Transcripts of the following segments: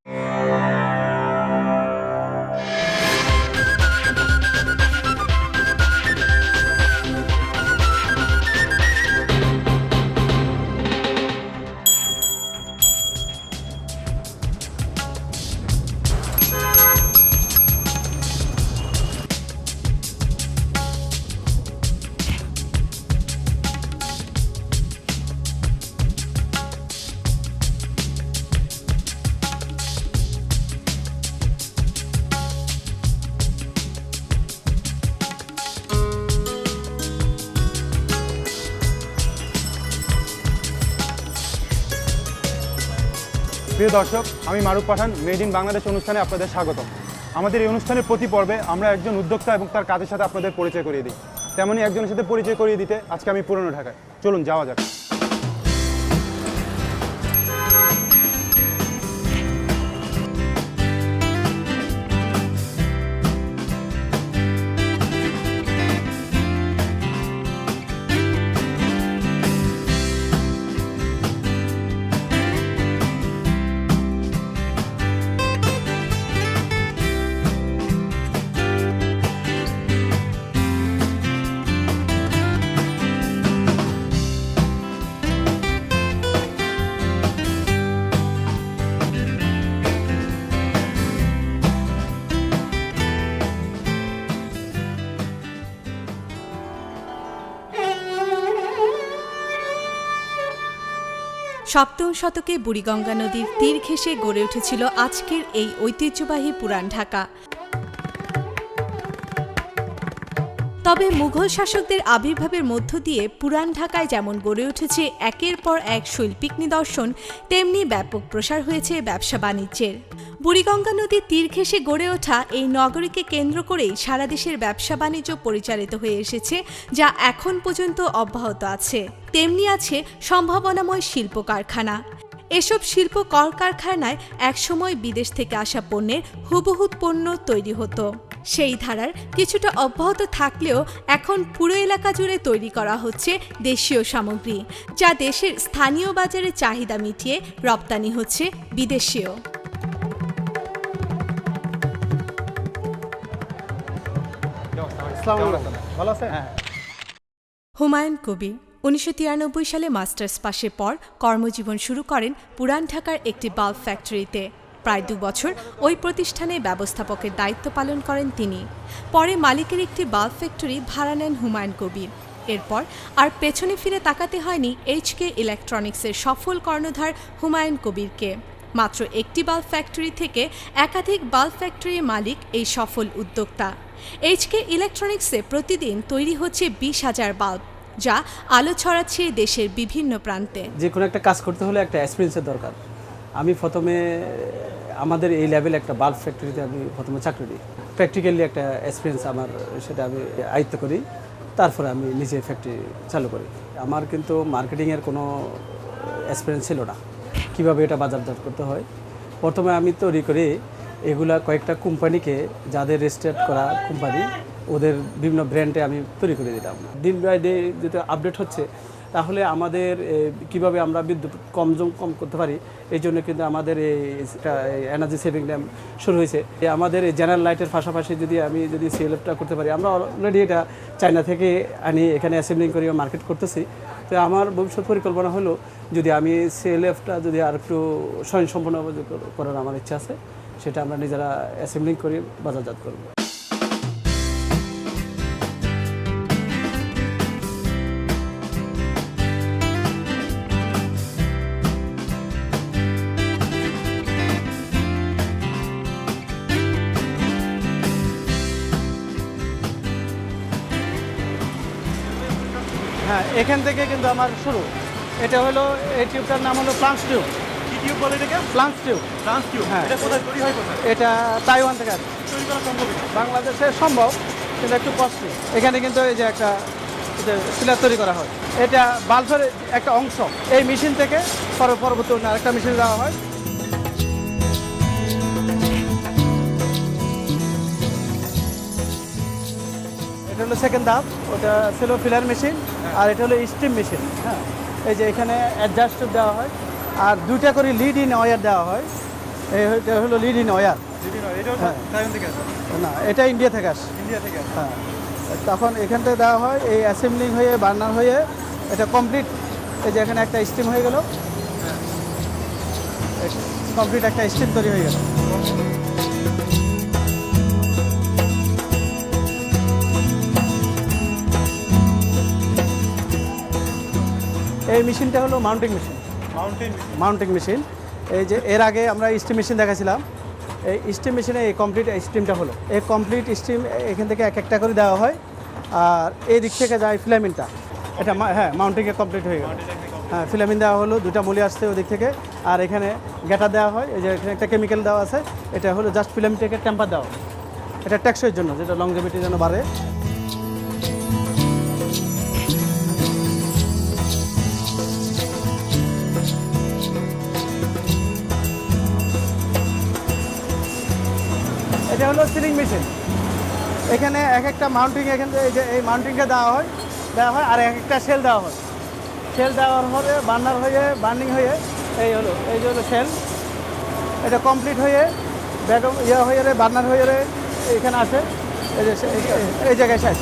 প্রিয় দর্শক, আমি মারুফ পাঠান, মেড ইন বাংলাদেশ অনুষ্ঠানে আপনাদের স্বাগত। আমাদের এই অনুষ্ঠানের প্রতি পর্বে আমরা একজন উদ্যোক্তা এবং তার কাজের সাথে আপনাদের পরিচয় করিয়ে দিই। তেমনই একজনের সাথে পরিচয় করিয়ে দিতে আজকে আমি পুরনো ঢাকায়। চলুন যাওয়া যাক। সপ্তম শতকে বুড়িগঙ্গা নদীর তীর ঘেঁষে গড়ে উঠেছিল আজকের এই ঐতিহ্যবাহী পুরান ঢাকা। তবে মুঘল শাসকদের আবির্ভাবের মধ্য দিয়ে পুরান ঢাকায় যেমন গড়ে উঠেছে একের পর এক শৈল্পিক নিদর্শন, তেমনি ব্যাপক প্রসার হয়েছে ব্যবসা বাণিজ্যের। বুড়িগঙ্গা নদীর তীর ঘেঁষে গড়ে ওঠা এই নগরীকে কেন্দ্র করেই সারা দেশের ব্যবসা বাণিজ্য পরিচালিত হয়ে এসেছে, যা এখন পর্যন্ত অব্যাহত আছে। তেমনি আছে সম্ভাবনাময় শিল্প কারখানা। এসব শিল্প কলকারখানায় একসময় বিদেশ থেকে আসা পণ্যের হুবহু পণ্য তৈরি হতো। সেই ধারার কিছুটা অব্যাহত থাকলেও এখন পুরো এলাকা জুড়ে তৈরি করা হচ্ছে দেশীয় সামগ্রী, যা দেশের স্থানীয় বাজারে চাহিদা মিটিয়ে রপ্তানি হচ্ছে বিদেশেও। হুমায়ুন কবির 1993 সালে মাস্টার্স পাশের পর কর্মজীবন শুরু করেন পুরান ঢাকার একটি বাল্ব ফ্যাক্টরিতে। প্রায় 2 বছর ওই প্রতিষ্ঠানে ব্যবস্থাপকের দায়িত্ব পালন করেন তিনি। পরে মালিকের একটি বাল্ব ফ্যাক্টরি ভাড়া নেন হুমায়ুন কবির। এরপর আর পেছনে ফিরে তাকাতে হয়নি এইচকে ইলেকট্রনিক্সের সফল কর্ণধার হুমায়ুন কবিরকে। মাত্র একটি বাল্ব ফ্যাক্টরি থেকে একাধিক বাল্ব ফ্যাক্টরির মালিক এই সফল উদ্যোক্তা। এইচকে ইলেকট্রনিক্সে প্রতিদিন তৈরি হচ্ছে 20,000 বাল্ব, যা আলো ছড়াচ্ছে দেশের বিভিন্ন প্রান্তে। যে কোনো একটা কাজ করতে হলে একটা এক্সপিরিয়েন্সের দরকার। আমি প্রথমে আমাদের এই লেভেলে একটা বাল্ব ফ্যাক্টরিতে আমি প্রথমে চাকরি দিই। প্র্যাকটিক্যালি একটা এক্সপিরিয়েন্স আমার, সেটা আমি আয়ত্ত করি। তারপরে আমি নিজে ফ্যাক্টরি চালু করি। আমার কিন্তু মার্কেটিংয়ের কোনো এক্সপিরিয়েন্স ছিল না, কীভাবে এটা বাজারজাত করতে হয়। প্রথমে আমি তৈরি করি এগুলা কয়েকটা কোম্পানিকে, যাদের রেজিস্টার্ড করা কোম্পানি, ওদের বিভিন্ন ব্র্যান্ডে আমি তৈরি করে দিতাম। দিন বাই ডে যেটা আপডেট হচ্ছে, তাহলে আমাদের কিভাবে আমরা বিদ্যুৎ কম করতে পারি, এই জন্য কিন্তু আমাদের এই এনার্জি সেভিং ল্যাম্প শুরু হয়েছে। আমাদের এই জেনারেল লাইটের পাশাপাশি আমি যদি সিএলএফটা করতে পারি, আমরা অলরেডি এটা চায়না থেকে আনি, এখানে অ্যাসেম্বলিং করে মার্কেট করতেছি। তো আমার ভবিষ্যৎ পরিকল্পনা হলো, যদি আমি সিএলএফটা যদি আর একটু স্বয়ংসম্পূর্ণ করার আমার ইচ্ছা আছে, সেটা আমরা নিজেরা অ্যাসেম্বলিং করে বাজারজাত করব। হ্যাঁ, এখান থেকে কিন্তু আমার শুরু। এটা হলো, এই টিউবটার নাম হলো ফ্লান্স টিউব। কি টিউব বলে এটাকে? ফ্লান্স টিউব। ফ্লান্স টিউব। হ্যাঁ। এটা কোথায় তৈরি হয় কোথায়? এটা তাইওয়ান থেকে আসে। তৈরি করা সম্ভব না? বাংলাদেশে সম্ভব, কিন্তু একটু কস্টলি। এখানে কিন্তু এই যে একটা সিলার তৈরি করা হয়, এটা বাল্বের একটা অংশ। এই মেশিন থেকে পরবর্তী অন্য আরেকটা মেশিন দেওয়া হয়। এটা হলো সেকেন্ড ধাপ, ওটা ছিল ফিলার মেশিন, আর এটা হলো স্টিম মেশিন। হ্যাঁ, এই যে এখানে অ্যাডজাস্ট দেওয়া হয়, আর 2টা করে লিড ইন ওয়্যার দেওয়া হয়। এটা হলো লিড ইন ওয়ার। এটাও হ্যাঁ। তাইওয়ান থেকে আসে, না, এটা ইন্ডিয়া থেকে আসে। ইন্ডিয়া থেকে আসে। হ্যাঁ, তখন এখান থেকে দেওয়া হয়, এই অ্যাসেম্বলিং হয়ে বার্নার হয়ে এটা কমপ্লিট। এই যে এখানে একটা স্টিম হয়ে গেল, কমপ্লিট একটা স্টিম তৈরি হয়ে গেল। এই মেশিনটা হলো মাউন্টিং মেশিন। মাউন্টিং মেশিন, এই যে এর আগে আমরা স্টিম মেশিন দেখাছিলাম, এই স্টিম মেশিনে এই কমপ্লিট স্টিমটা হলো। এই কমপ্লিট স্টিম এখান থেকে এক একটা করে দেওয়া হয়, আর এই দিক থেকে যায় ফিলামেন্টটা। এটা হ্যাঁ মাউন্টিংয়ে কমপ্লিট হয়ে গেল। হ্যাঁ, ফিলামেন্ট দেওয়া হলো, দুটা মলি আসছে ওই দিক থেকে, আর এখানে গ্যাটার দেওয়া হয়। এই যে এখানে একটা কেমিক্যাল দেওয়া আছে, এটা হলো জাস্ট ফিলামেন্টকে টেম্পার দেওয়া, এটা টেকসইয়ের জন্য, যেটা লংজিভিটির জন্য বাড়ে। এটা হলো সিলিং মেশিন। এখানে এক একটা মাউন্টিং, এখান থেকে এই যে এই মাউন্টিংটা দেওয়া হয়, আর এক একটা সেল দেওয়া হয়। সেল দেওয়ার পরে বার্নার হয়ে বার্নিং হয়ে এই যে হলো সেল, এটা কমপ্লিট হয়ে বেগম হয়ে বার্নার হয়ে এখানে আসে, এই যে এই জায়গায় শেষ।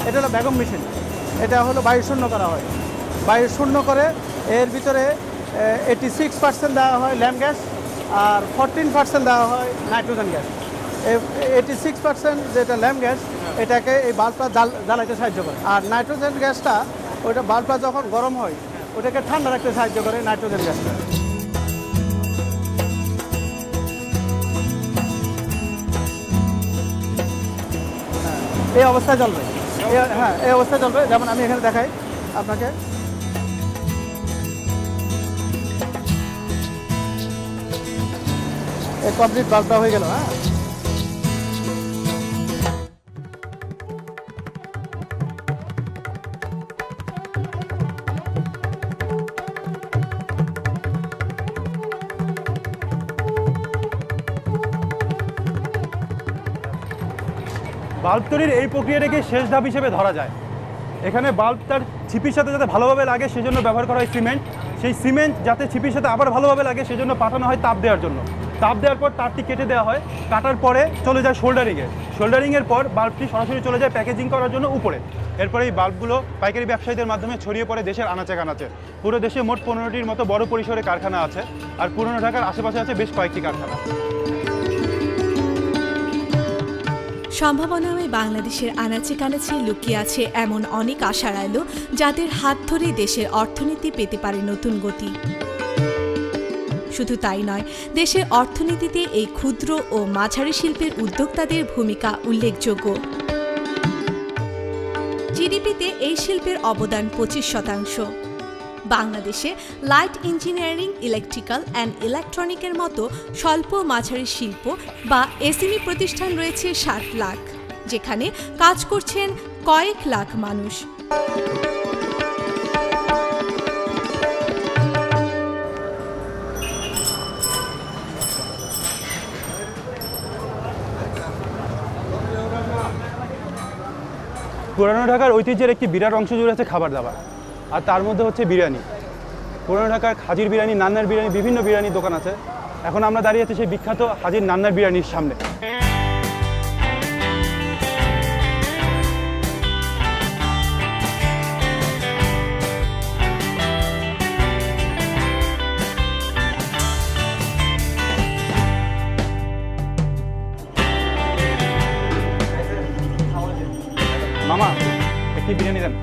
এটা হলো বেগম মেশিন। এটা হলো বায়ু শূন্য করা হয়। বায়ু শূন্য করে এর ভিতরে 86% দেওয়া হয় ল্যাম্প গ্যাস, আর 14% দেওয়া হয় নাইট্রোজেন গ্যাস। 86% যেটা ল্যাম্প গ্যাস, এটাকে এই বাল্বটা জ্বালাইতে সাহায্য করে। আর নাইট্রোজেন গ্যাসটা, ওইটা বাল্বটা যখন গরম হয় ওটাকে ঠান্ডা রাখতে সাহায্য করে নাইট্রোজেন গ্যাসটা। এই অবস্থায় চলবে। হ্যাঁ, এই অবস্থায় চলবে। যেমন আমি এখানে দেখাই আপনাকে, এই কমপ্লিট বাল্বটা হয়ে গেল। হ্যাঁ, বাল্ব তৈরির এই প্রক্রিয়াটাকে শেষ ধাপ হিসেবে ধরা যায়। এখানে বাল্ব তার ছিপির সাথে যাতে ভালোভাবে লাগে সেজন্য ব্যবহার করা হয় সিমেন্ট। সেই সিমেন্ট যাতে ছিপির সাথে আবার ভালোভাবে লাগে সেজন্য পাঠানো হয় তাপ দেওয়ার জন্য। তাপ দেওয়ার পর তারটি কেটে দেওয়া হয়, কাটার পরে চলে যায় শোল্ডারিংয়ে। শোল্ডারিংয়ের পর বাল্বটি সরাসরি চলে যায় প্যাকেজিং করার জন্য উপরে। এরপরে এই বাল্বগুলো পাইকারি ব্যবসায়ীদের মাধ্যমে ছড়িয়ে পড়ে দেশের আনাচে কানাচে। পুরো দেশে মোট 15টির মতো বড় পরিসরে কারখানা আছে, আর পুরনো ঢাকার আশেপাশে আছে বেশ কয়েকটি কারখানা। সম্ভাবনাময় বাংলাদেশের আনাচে কানাচে লুকিয়ে আছে এমন অনেক আশার আলো, যাদের হাত ধরে দেশের অর্থনীতি পেতে পারে নতুন গতি। শুধু তাই নয়, দেশের অর্থনীতিতে এই ক্ষুদ্র ও মাঝারি শিল্পের উদ্যোক্তাদের ভূমিকা উল্লেখযোগ্য। জিডিপিতে এই শিল্পের অবদান 25%। বাংলাদেশে লাইট ইঞ্জিনিয়ারিং, ইলেকট্রিক্যাল অ্যান্ড ইলেকট্রনিকের মতো স্বল্প মাঝারি শিল্প বা এসএমই প্রতিষ্ঠান রয়েছে 60 লাখ, যেখানে কাজ করছেন কয়েক লাখ মানুষ। পুরানো ঢাকার ঐতিহ্যের একটি বিরাট অংশ জুড়ে আছে খাবার দাবার, আর তার মধ্যে হচ্ছে বিরিয়ানি। পুরানো ঢাকার হাজির বিরিয়ানি, নান্নার বিরিয়ানি, বিভিন্ন বিরিয়ানির দোকান আছে। এখন আমরা দাঁড়িয়ে আছি সেই বিখ্যাত হাজির নান্নার বিরিয়ানির সামনে। মামা, একটি বিরিয়ানি দেন।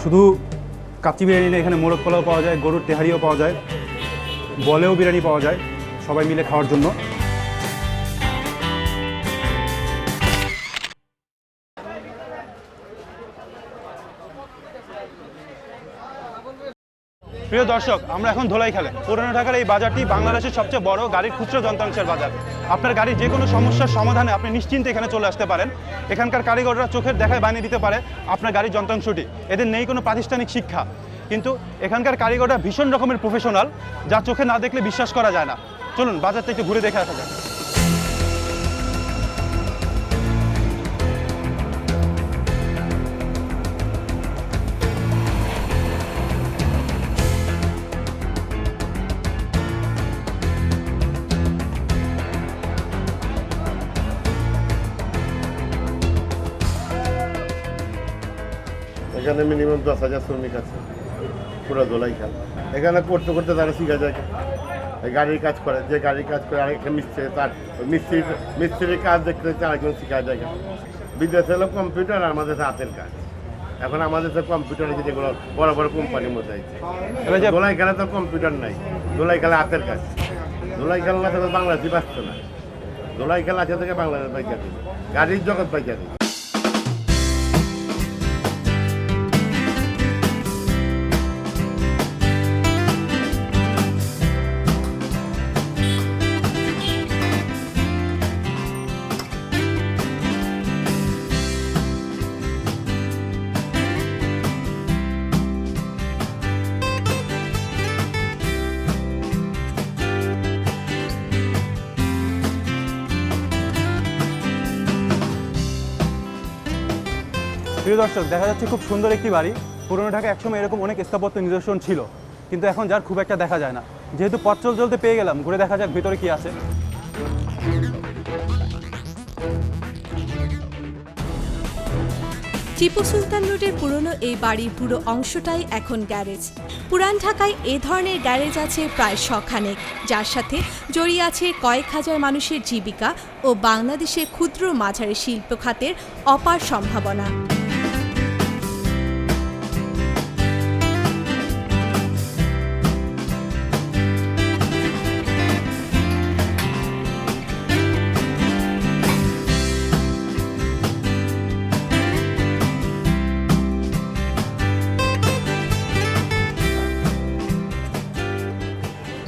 শুধু কাচ্চি বিরিয়ানি না, এখানে মোরগ পোলাও পাওয়া যায়, গরুর তেহারিও পাওয়া যায়, বলেও বিরিয়ানি পাওয়া যায় সবাই মিলে খাওয়ার জন্য। প্রিয় দর্শক, আমরা এখন ধোলাইখালে। পুরানো ঢাকার এই বাজারটি বাংলাদেশের সবচেয়ে বড় গাড়ির খুচরো যন্ত্রাংশের বাজার। আপনার গাড়ির যে কোনো সমস্যার সমাধানে আপনি নিশ্চিন্তে এখানে চলে আসতে পারেন। এখানকার কারিগররা চোখের দেখায় বানিয়ে দিতে পারে আপনার গাড়ির যন্ত্রাংশটি। এদের নেই কোনো প্রাতিষ্ঠানিক শিক্ষা, কিন্তু এখানকার কারিগররা ভীষণ রকমের প্রফেশনাল, যা চোখে না দেখলে বিশ্বাস করা যায় না। চলুন বাজারটা একটু ঘুরে দেখে আসা যাক। এখানে মিনিমাম 10,000 শ্রমিক আছে পুরো ধোলাইখাল। এখানে করতে করতে তারা শিখা যায়, এই গাড়ির কাজ করে, যে গাড়ির কাজ করে আরেকটা মিস্ত্রি, তার মিস্ত্রির কাজ দেখতে দেখতে আরেকজন শিখা যায়। বিদেশে হলো কম্পিউটার, আর আমাদের হাতের কাজ। এখন আমাদের তো কম্পিউটার আছে, যেগুলো বড় বড় কোম্পানির মধ্যে আছে। ধোলাইখালে তো কম্পিউটার নাই, ধোলাইখালে হাতের কাজ। ধোলাইখাল না থাকলে বাংলাদেশই বাঁচত না। ধোলাইখাল আছে থেকে বাংলাদেশ পাইকা দিবে, গাড়ির জগৎ পাইকা দিবে। প্রিয় দর্শক, দেখা যাচ্ছে খুব সুন্দর একটি বাড়ি। পুরনো ঢাকা একসময় এরকম অনেক স্থাপত্য নিদর্শন ছিল, কিন্তু এখন যার খুব একটা দেখা যায় না। যেহেতু পথ চলতে পেয়ে গেলাম, ঘুরে দেখা যাক ভিতরে কি আছে। টিপু সুলতান রোডের পুরনো এই বাড়ির পুরো অংশটাই এখন গ্যারেজ। পুরান ঢাকায় এ ধরনের গ্যারেজ আছে প্রায় শখানেক, যার সাথে জড়িয়ে আছে কয়েক হাজার মানুষের জীবিকা ও বাংলাদেশের ক্ষুদ্র মাঝারি শিল্প খাতের অপার সম্ভাবনা।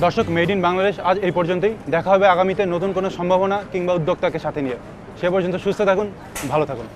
দর্শক, মেড ইন বাংলাদেশ আজ এই পর্যন্তই। দেখা হবে আগামীতে নতুন কোনো সম্ভাবনা কিংবা উদ্যোক্তাকে সাথে নিয়ে। সে পর্যন্ত সুস্থ থাকুন, ভালো থাকুন।